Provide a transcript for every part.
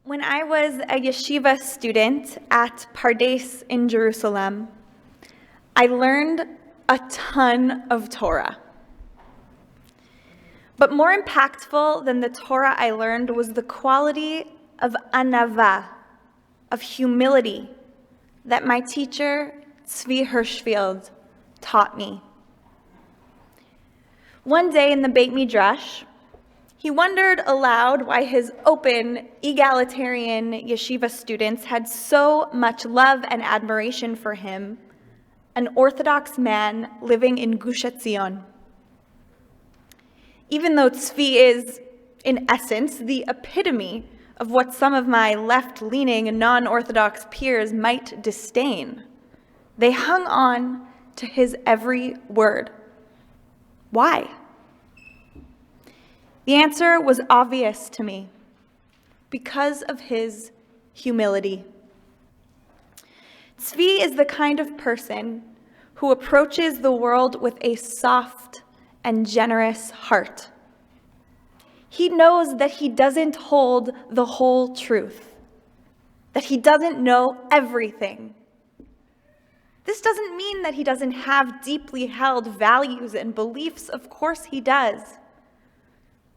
When I was a yeshiva student at Pardes in Jerusalem, I learned a ton of Torah. But more impactful than the Torah I learned was the quality of anava, of humility, that my teacher, Tzvi Hirschfield, taught me. One day in the Beit Midrash, he wondered aloud why his open, egalitarian yeshiva students had so much love and admiration for him, an Orthodox man living in Gush Etzion. Even though Tzvi is, in essence, the epitome of what some of my left-leaning non-Orthodox peers might disdain, they hung on to his every word. Why? The answer was obvious to me: because of his humility. Tzvi is the kind of person who approaches the world with a soft and generous heart. He knows that he doesn't hold the whole truth, that he doesn't know everything. This doesn't mean that he doesn't have deeply held values and beliefs. Of course he does.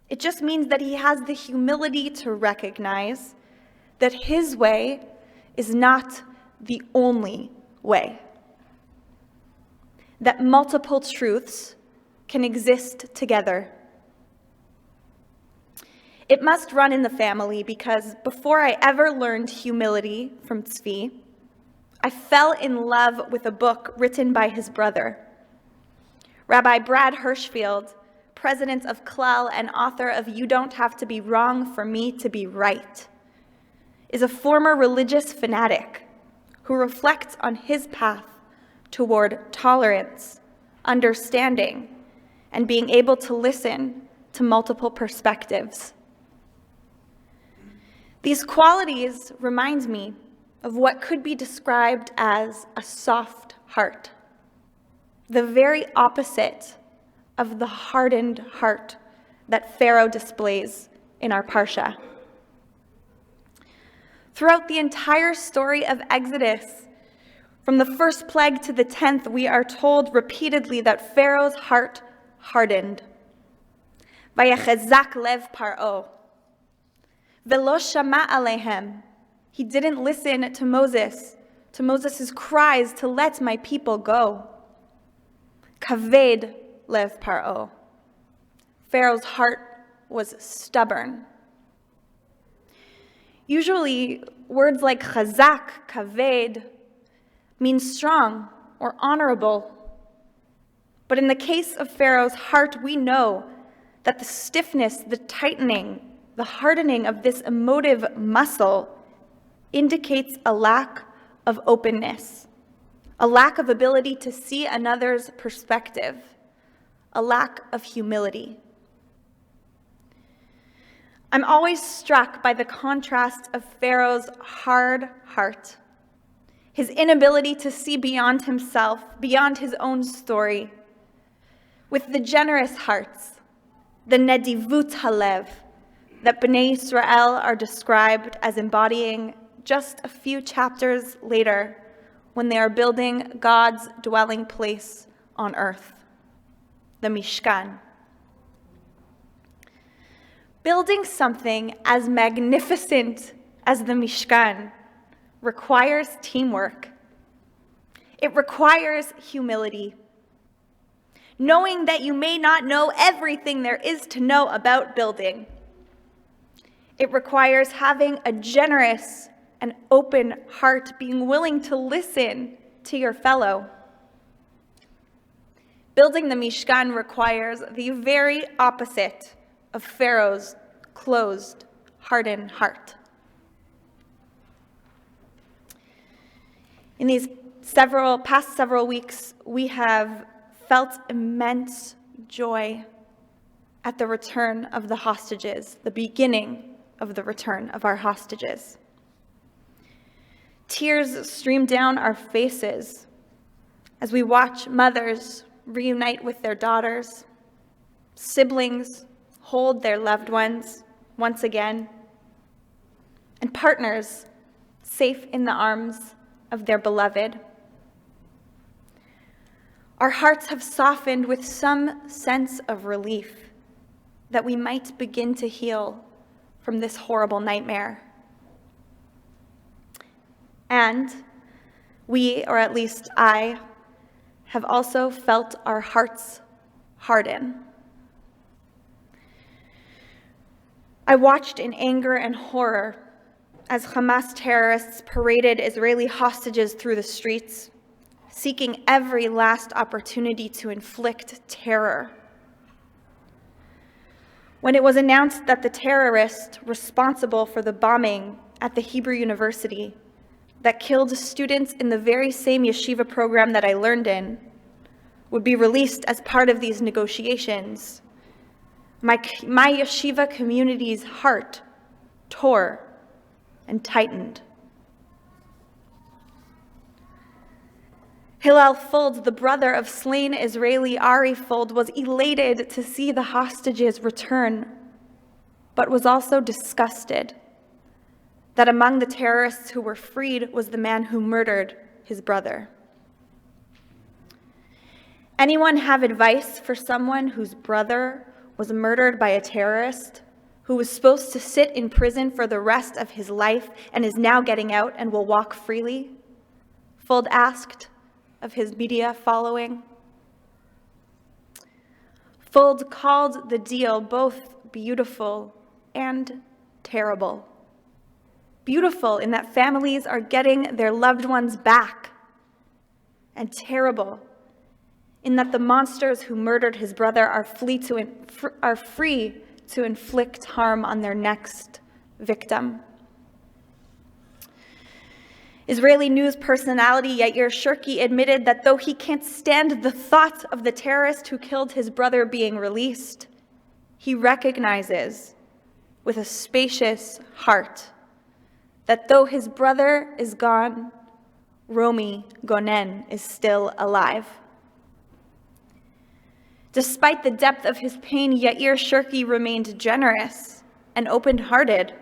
It just means that he has the humility to recognize that his way is not the only way, that multiple truths can exist together. It must run in the family, because before I ever learned humility from Tzvi, I fell in love with a book written by his brother. Rabbi Brad Hirschfield, president of Klal and author of You Don't Have to Be Wrong for Me to Be Right, is a former religious fanatic who reflects on his path toward tolerance, understanding, and being able to listen to multiple perspectives. These qualities remind me of what could be described as a soft heart, the very opposite of the hardened heart that Pharaoh displays in our parsha. Throughout the entire story of Exodus, from the first plague to the 10th, we are told repeatedly that Pharaoh's heart hardened. Vayachazak lev paro, velo shama alehem. He didn't listen to Moses' cries to let my people go. Kaved lev paro. Pharaoh's heart was stubborn. Usually, words like chazak, kaved, mean strong or honorable. But in the case of Pharaoh's heart, we know that the stiffness, the tightening, the hardening of this emotive muscle indicates a lack of openness, a lack of ability to see another's perspective, a lack of humility. I'm always struck by the contrast of Pharaoh's hard heart, his inability to see beyond himself, beyond his own story, with the generous hearts, the nedivut halev, that Bnei Yisrael are described as embodying just a few chapters later when they are building God's dwelling place on earth, the Mishkan. Building something as magnificent as the Mishkan requires teamwork. It requires humility. Knowing that you may not know everything there is to know about building. It requires having a generous and open heart, being willing to listen to your fellow. Building the Mishkan requires the very opposite of Pharaoh's closed, hardened heart. In these past several weeks, we have felt immense joy at the return of the hostages, the beginning of the return of our hostages. Tears stream down our faces as we watch mothers reunite with their daughters, siblings hold their loved ones once again, and partners safe in the arms of their beloved. Our hearts have softened with some sense of relief that we might begin to heal from this horrible nightmare. And we, or at least I, have also felt our hearts harden. I watched in anger and horror as Hamas terrorists paraded Israeli hostages through the streets, seeking every last opportunity to inflict terror. When it was announced that the terrorist responsible for the bombing at the Hebrew University that killed students in the very same yeshiva program that I learned in would be released as part of these negotiations, my yeshiva community's heart tore and tightened. Hillel Fuld, the brother of slain Israeli Ari Fuld, was elated to see the hostages return, but was also disgusted that among the terrorists who were freed was the man who murdered his brother. Anyone have advice for someone whose brother was murdered by a terrorist, who was supposed to sit in prison for the rest of his life and is now getting out and will walk freely? Fuld asked of his media following. Fuld called the deal both beautiful and terrible. Beautiful in that families are getting their loved ones back, and terrible in that the monsters who murdered his brother are free to inflict harm on their next victim. Israeli news personality Yair Shurki admitted that though he can't stand the thought of the terrorist who killed his brother being released, he recognizes with a spacious heart that though his brother is gone, Romi Gonen is still alive. Despite the depth of his pain, Yair Shurki remained generous and open-hearted,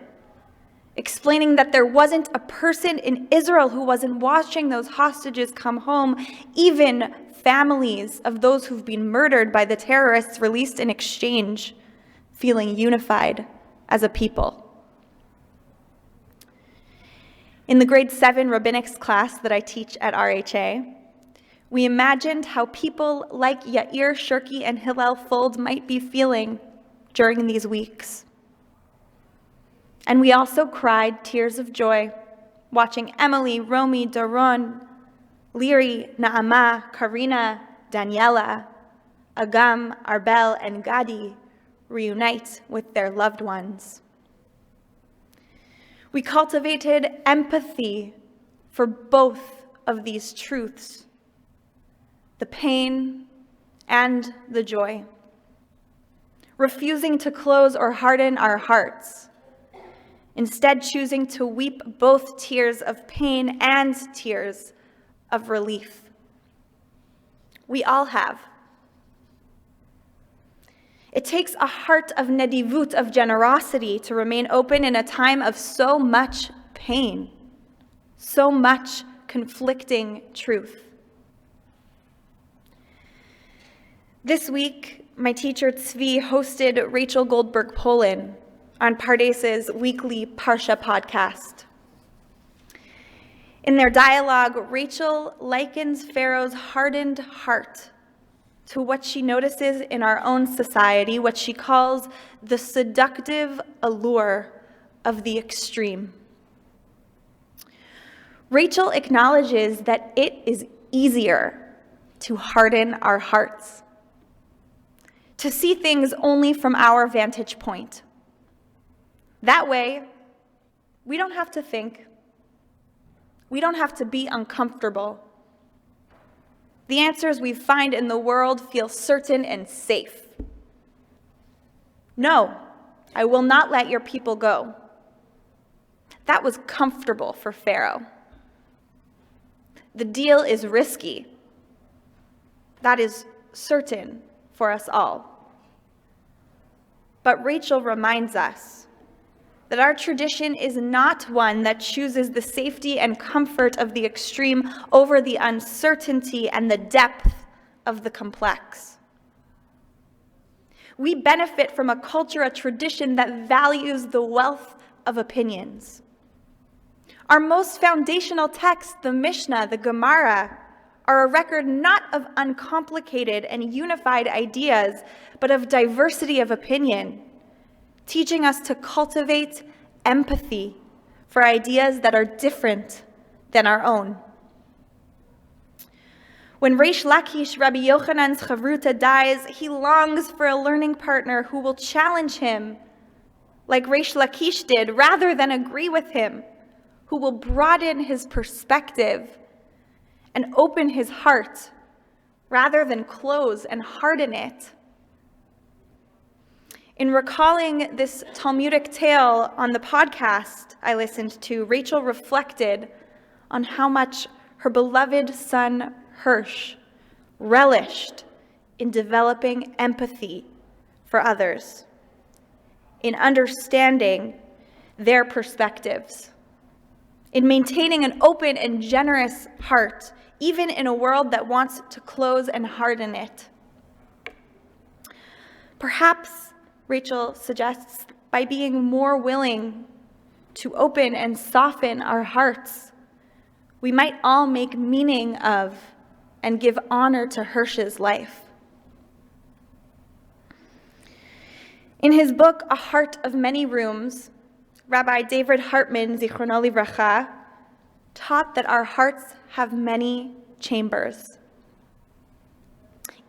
explaining that there wasn't a person in Israel who wasn't watching those hostages come home, even families of those who've been murdered by the terrorists released in exchange, feeling unified as a people. In the grade 7 rabbinics class that I teach at RHA, we imagined how people like Yair Shurki and Hillel Fuld might be feeling during these weeks. And we also cried tears of joy, watching Emily, Romi, Doron, Liri, Naama, Karina, Daniela, Agam, Arbel, and Gadi reunite with their loved ones. We cultivated empathy for both of these truths, the pain and the joy, refusing to close or harden our hearts, instead choosing to weep both tears of pain and tears of relief. We all have. It takes a heart of nedivut, of generosity, to remain open in a time of so much pain, so much conflicting truth. This week, my teacher Tzvi hosted Rachel Goldberg-Polin on Pardes's weekly Parsha podcast. In their dialogue, Rachel likens Pharaoh's hardened heart to what she notices in our own society, what she calls the seductive allure of the extreme. Rachel acknowledges that it is easier to harden our hearts, to see things only from our vantage point. That way, we don't have to think. We don't have to be uncomfortable. The answers we find in the world feel certain and safe. No, I will not let your people go. That was comfortable for Pharaoh. The deal is risky. That is certain for us all. But Rachel reminds us that our tradition is not one that chooses the safety and comfort of the extreme over the uncertainty and the depth of the complex. We benefit from a culture, a tradition that values the wealth of opinions. Our most foundational texts, the Mishnah, the Gemara, are a record not of uncomplicated and unified ideas, but of diversity of opinion, teaching us to cultivate empathy for ideas that are different than our own. When Reish Lakish, Rabbi Yochanan's Chavruta, dies, he longs for a learning partner who will challenge him like Reish Lakish did, rather than agree with him, who will broaden his perspective and open his heart rather than close and harden it. In recalling this Talmudic tale on the podcast I listened to, Rachel reflected on how much her beloved son Hirsch relished in developing empathy for others, in understanding their perspectives, in maintaining an open and generous heart, even in a world that wants to close and harden it. Perhaps, Rachel suggests, by being more willing to open and soften our hearts, we might all make meaning of and give honor to Hirsch's life. In his book, A Heart of Many Rooms, Rabbi David Hartman, Zichrono Livracha, taught that our hearts have many chambers,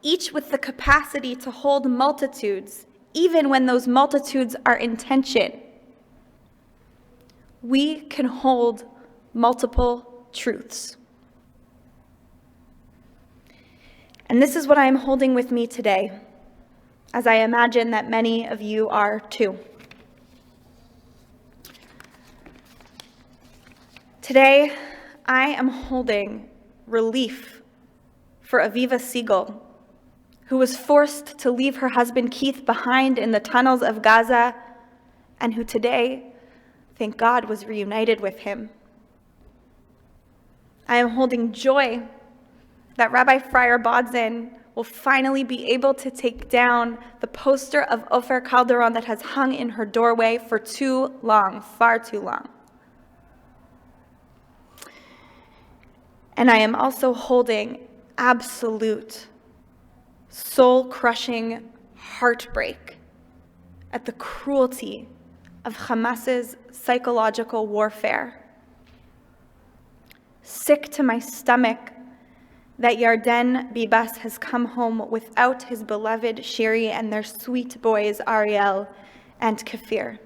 each with the capacity to hold multitudes, even when those multitudes are in tension. We can hold multiple truths. And this is what I am holding with me today, as I imagine that many of you are too. Today, I am holding relief for Aviva Siegel, who was forced to leave her husband Keith behind in the tunnels of Gaza, and who today, thank God, was reunited with him. I am holding joy that Rabbi Friar Bodzin will finally be able to take down the poster of Ofer Calderon that has hung in her doorway for too long, far too long. And I am also holding absolute, soul-crushing heartbreak at the cruelty of Hamas's psychological warfare. Sick to my stomach that Yarden Bibas has come home without his beloved Shiri and their sweet boys Ariel and Kafir.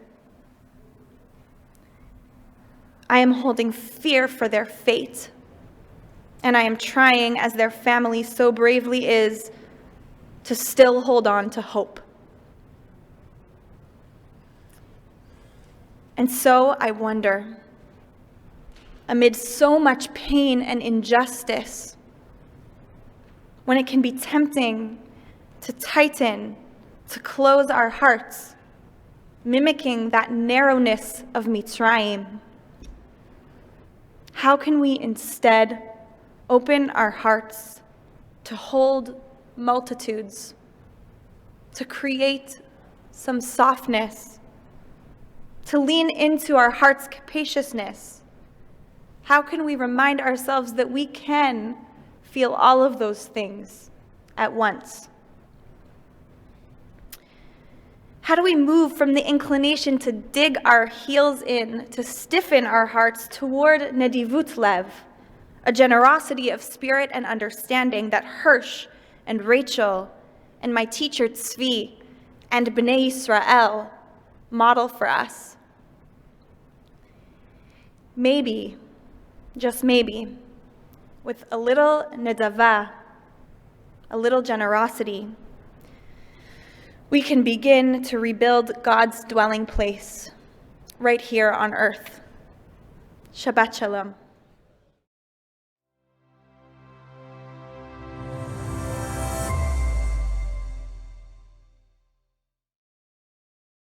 I am holding fear for their fate, and I am trying, as their family so bravely is, to still hold on to hope. And so I wonder, amid so much pain and injustice, when it can be tempting to tighten, to close our hearts, mimicking that narrowness of Mitzrayim, how can we instead open our hearts to hold multitudes, to create some softness, to lean into our heart's capaciousness? How can we remind ourselves that we can feel all of those things at once? How do we move from the inclination to dig our heels in, to stiffen our hearts toward nedivut lev, a generosity of spirit and understanding that Hirsch and Rachel and my teacher Tzvi and Bnei Yisrael model for us? Maybe, just maybe, with a little nedava, a little generosity, we can begin to rebuild God's dwelling place right here on earth. Shabbat Shalom.